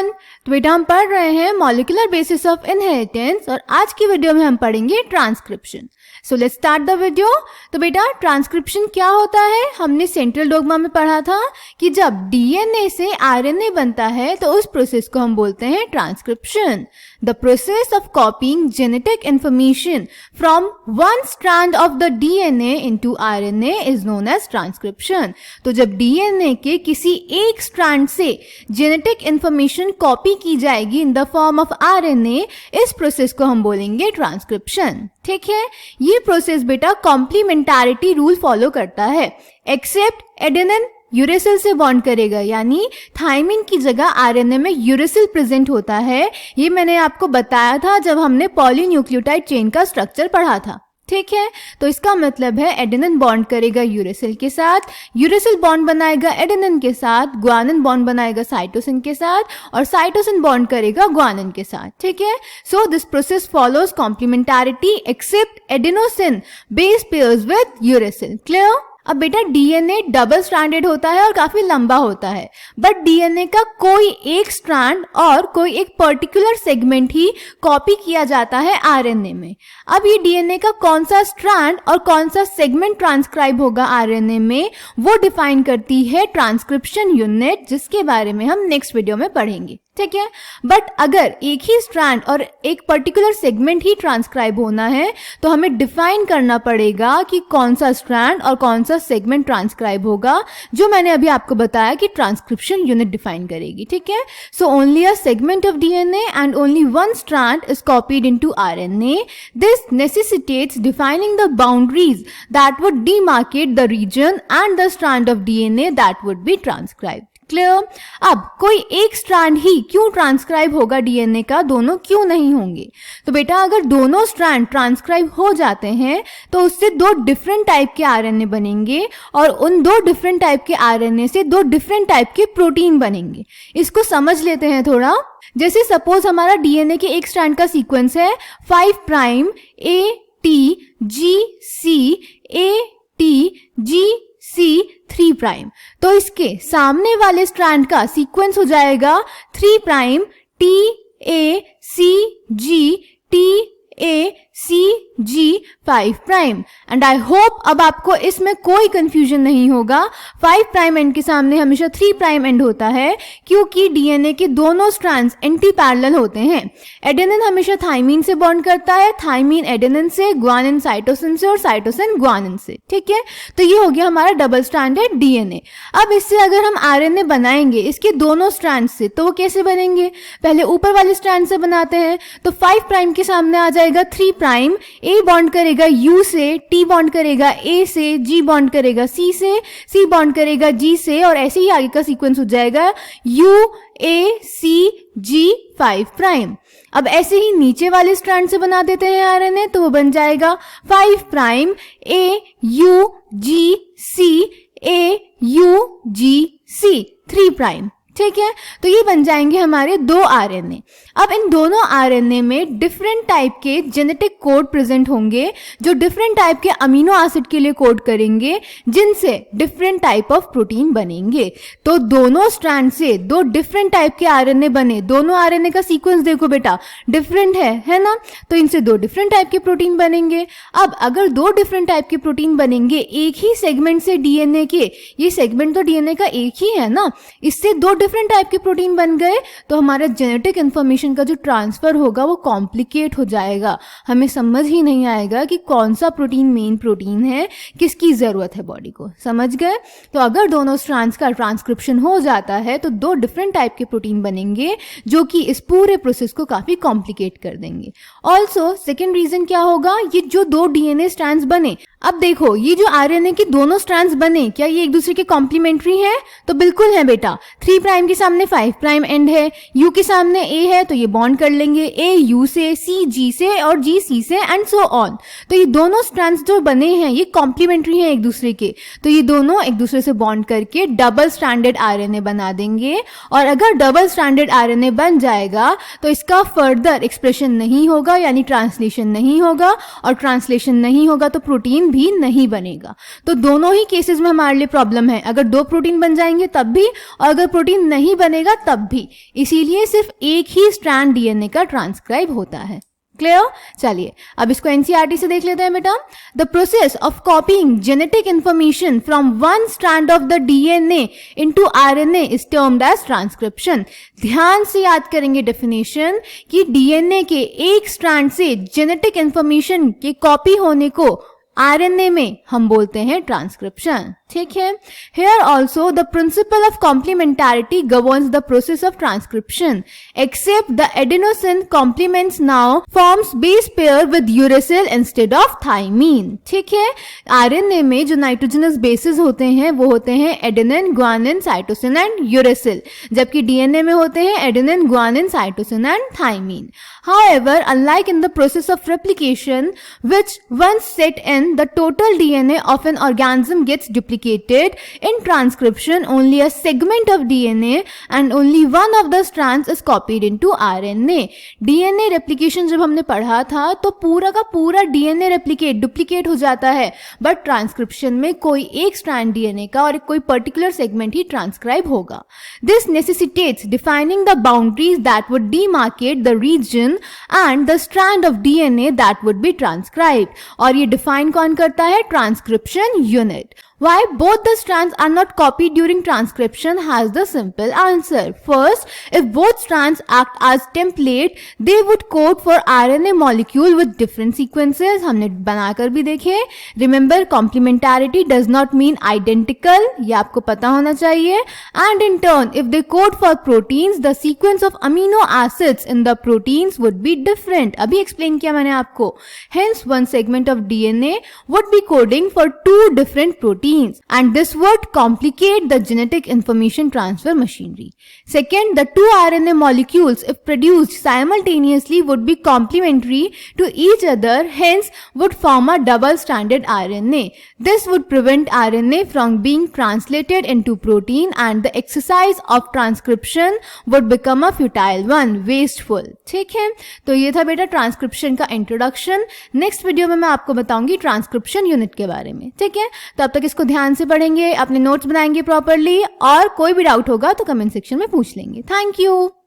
Everyone, तो बेटा हम पढ़ रहे हैं मॉलिक्यूलर बेसिस ऑफ इनहेरिटेंस और आज की वीडियो में हम पढ़ेंगे transcription. So let's start the video. तो बेटा ट्रांसक्रिप्शन क्या होता है, हमने सेंट्रल डोग्मा में पढ़ा था कि जब डीएनए से आरएनए बनता है तो उस प्रोसेस को हम बोलते हैं transcription. The process of copying genetic information from one strand of the DNA into RNA is known as transcription. तो जब डीएनए के किसी एक स्ट्रैंड से जेनेटिक इंफॉर्मेशन कॉपी की जाएगी in the form of RNA, इस प्रोसेस को हम बोलेंगे ट्रांसक्रिप्शन। ठीक है, ये प्रोसेस बेटा कॉम्प्लीमेंटारिटी रूल फॉलो करता है। एक्सेप्ट एडेनिन यूरेसिल से बॉन्ड करेगा, यानी थाइमिन की जगह आरएनए में यूरेसिल प्रेजेंट होता है। ये मैंने आपको बताया था जब हमने पॉलीन्यूक्लियोटाइड चेन का स्ट्रक्चर पढ़ा था। ठीक है, तो इसका मतलब है एडेनिन बॉन्ड करेगा यूरेसिल के साथ, यूरेसिल बॉन्ड बनाएगा एडेनिन के साथ, ग्वानिन बॉन्ड बनाएगा साइटोसिन के साथ और साइटोसिन बॉन्ड करेगा ग्वानिन के साथ। ठीक है, so this process follows complementarity except adenosine base pairs with uracil. Clear? अब बेटा डीएनए डबल स्ट्रैंडेड होता है और काफी लंबा होता है, बट डीएनए का कोई एक स्ट्रैंड और कोई एक पर्टिकुलर सेगमेंट ही कॉपी किया जाता है आरएनए में। अब ये डीएनए का कौन सा स्ट्रैंड और कौन सा सेगमेंट ट्रांसक्राइब होगा आरएनए में, वो डिफाइन करती है ट्रांसक्रिप्शन यूनिट, जिसके बारे में हम नेक्स्ट वीडियो में पढ़ेंगे। ठीक है, बट अगर एक ही स्ट्रैंड और एक पर्टिकुलर सेगमेंट ही ट्रांसक्राइब होना है तो हमें डिफाइन करना पड़ेगा कि कौन सा स्ट्रैंड और कौन सा सेगमेंट ट्रांसक्राइब होगा, जो मैंने अभी आपको बताया कि ट्रांसक्रिप्शन यूनिट डिफाइन करेगी। ठीक है, so only a segment of DNA and only one strand is copied into RNA. This necessitates defining the boundaries that would demarcate the region and the strand of DNA that would be transcribed. Clear? अब कोई एक strand ही क्यों transcribe होगा DNA का, दोनों क्यों नहीं होंगे? तो बेटा अगर दोनों स्ट्रैंड ट्रांसक्राइब हो जाते हैं तो उससे दो डिफरेंट टाइप के आरएनए बनेंगे और उन दो डिफरेंट टाइप के आरएनए से दो डिफरेंट टाइप के प्रोटीन बनेंगे। इसको समझ लेते हैं थोड़ा। जैसे सपोज हमारा डीएनए के एक स्ट्रैंड का सीक्वेंस है 5 प्राइम ATGC ATGC 3 प्राइम, तो इसके सामने वाले स्ट्रैंड का सीक्वेंस हो जाएगा 3 prime TACG TACG 5 prime. And I hope अब आपको इसमें कोई कंफ्यूजन नहीं होगा। 5 प्राइम एंड के सामने हमेशा 3 प्राइम एंड होता है क्योंकि डीएनए के दोनों स्ट्रैंड्स एंटी पैरेलल होते हैं। एडेनिन हमेशा थाइमीन से बॉन्ड करता है, थाइमीन एडेनिन से, ग्वानिन साइटोसिन से और साइटोसिन ग्वानिन से। ठीक है, तो ये हो गया हमारा डबल स्ट्रैंडेड डीएनए। अब इससे अगर हम आरएनए बनाएंगे इसके दोनों स्ट्रैंड से, तो वो कैसे बनेंगे? पहले ऊपर वाले स्ट्रैंड से बनाते हैं। तो 5 प्राइम के सामने आ जाएगा 3 प्राइम, ए बॉन्ड करेगा यू से, टी बॉन्ड करेगा ए से, जी बॉन्ड करेगा सी से, सी बॉन्ड करेगा जी से और ऐसे ही आगे का सीक्वेंस हो जाएगा UACG 5 प्राइम। अब ऐसे ही नीचे वाले स्ट्रैंड से बना देते हैं आरएनए, तो वो बन जाएगा 5 प्राइम AUGC AUGC 3 प्राइम। ठीक है, तो ये बन जाएंगे हमारे दो आरएनए। अब इन दोनों आरएनए में डिफरेंट टाइप के जेनेटिक कोड प्रेजेंट होंगे जो डिफरेंट टाइप के अमीनो एसिड के लिए कोड करेंगे, जिनसे डिफरेंट टाइप ऑफ प्रोटीन बनेंगे। तो दोनों स्ट्रैंड से दो डिफरेंट टाइप के आरएनए बने, दोनों आरएनए का सीक्वेंस देखो बेटा डिफरेंट है ना, तो इनसे दो डिफरेंट टाइप के प्रोटीन बनेंगे। अब अगर दो डिफरेंट टाइप के प्रोटीन बनेंगे एक ही सेगमेंट से डीएनए के, ये सेगमेंट तो डीएनए का एक ही है ना, इससे दो डिफरेंट टाइप के प्रोटीन बन गए, तो हमारा जेनेटिक इंफॉर्मेशन का जो ट्रांसफर होगा वो कॉम्प्लिकेट हो जाएगा। हमें समझ ही नहीं आएगा कि कौन सा प्रोटीन मेन प्रोटीन है, किसकी जरूरत है बॉडी को। समझ गए? तो अगर दोनों स्ट्रैंड्स का ट्रांसक्रिप्शन हो जाता है तो दो डिफरेंट टाइप के प्रोटीन बनेंगे जो कि इस पूरे प्रोसेस को काफी कॉम्प्लिकेट कर देंगे। ऑल्सो सेकेंड रीजन क्या होगा, ये जो दो डीएनए स्ट्रैंड्स बने, अब देखो ये जो आरएनए के दोनों स्ट्रैंड्स बने, क्या ये एक दूसरे के कॉम्प्लीमेंट्री हैं? तो बिल्कुल है बेटा। 3 प्राइम के सामने 5 प्राइम एंड है, यू के सामने ए है तो ये बॉन्ड कर लेंगे ए यू से, सी जी से और जी सी से एंड सो ऑन। तो ये दोनों स्ट्रैंड्स जो बने हैं ये कॉम्प्लीमेंट्री हैं एक दूसरे के, तो ये दोनों एक दूसरे से बॉन्ड करके डबल स्ट्रैंडेड आरएनए बना देंगे। और अगर डबल स्ट्रैंडेड आरएनए बन जाएगा तो इसका फर्दर एक्सप्रेशन नहीं होगा, यानी ट्रांसलेशन नहीं होगा, और ट्रांसलेशन नहीं होगा तो प्रोटीन भी नहीं बनेगा। तो दोनों ही केसेस में हमारे लिए प्रॉब्लम है, अगर 2 प्रोटीन बन जाएंगे तब भी और अगर प्रोटीन नहीं बनेगा तब भी। इसीलिए सिर्फ एक ही स्ट्रैंड डीएनए का ट्रांसक्राइब होता है। क्लियर? चलिए अब इसको एनसीईआरटी से देख लेते हैं बेटा। The process of copying genetic information from one strand of the DNA into RNA is termed as transcription. ध्यान से याद करेंगे डेफिनेशन कि डीएनए के एक स्ट्रैंड से जेनेटिक इंफॉर्मेशन के कॉपी होने को आरएनए में हम बोलते हैं ट्रांसक्रिप्शन। ठीक है। Here also the principle of complementarity governs the process of transcription, except the adenosine complements now forms base pair with uracil instead of thymine। ठीक है। आरएनए में जो नाइट्रोजनस बेसेस होते हैं वो होते हैं adenine, guanine, cytosine and uracil, जबकि डीएनए में होते हैं adenine, guanine, cytosine and thymine. However, unlike in the process of replication, which once set in, the total DNA of an organism gets duplicated. In transcription, only a segment of DNA and only one of the strands is copied into RNA. DNA replication जब हमने पढ़ा था तो पूरा का पूरा DNA duplicate हो जाता है, बट ट्रांसक्रिप्शन में कोई एक स्ट्रैंड DNA का और कोई पर्टिकुलर सेगमेंट ही ट्रांसक्राइब होगा। This necessitates defining the boundaries that would demarcate the region and the strand of DNA that would be transcribed। और ये डिफाइन कौन करता है? Transcription unit. Why both the strands are not copied during transcription has the simple answer. First, if both strands act as template, they would code for RNA molecule with different sequences. हमने बनाकर भी देखे। Remember, complementarity does not mean identical, ये आपको पता होना चाहिए। And in turn, if they code for proteins, the sequence of amino acids in the proteins would be different. अभी explain किया मैंने आपको। Hence, one segment of DNA would be coding for 2 different proteins, and this would complicate the genetic information transfer machinery. Second, the 2 RNA molecules, if produced simultaneously, would be complementary to each other, hence would form a double-stranded RNA. This would prevent RNA from being translated into protein, and the exercise of transcription would become a futile one, wasteful. ठीक है, तो ये था बेटा transcription का introduction. Next video में मैं आपको बताऊंगी ट्रांसक्रिप्शन यूनिट के बारे में। ठीक है, तो अब तक इसको ध्यान से पढ़ेंगे, अपने नोट्स बनाएंगे प्रॉपरली, और कोई भी डाउट होगा तो कमेंट सेक्शन में पूछ लेंगे। Thank you.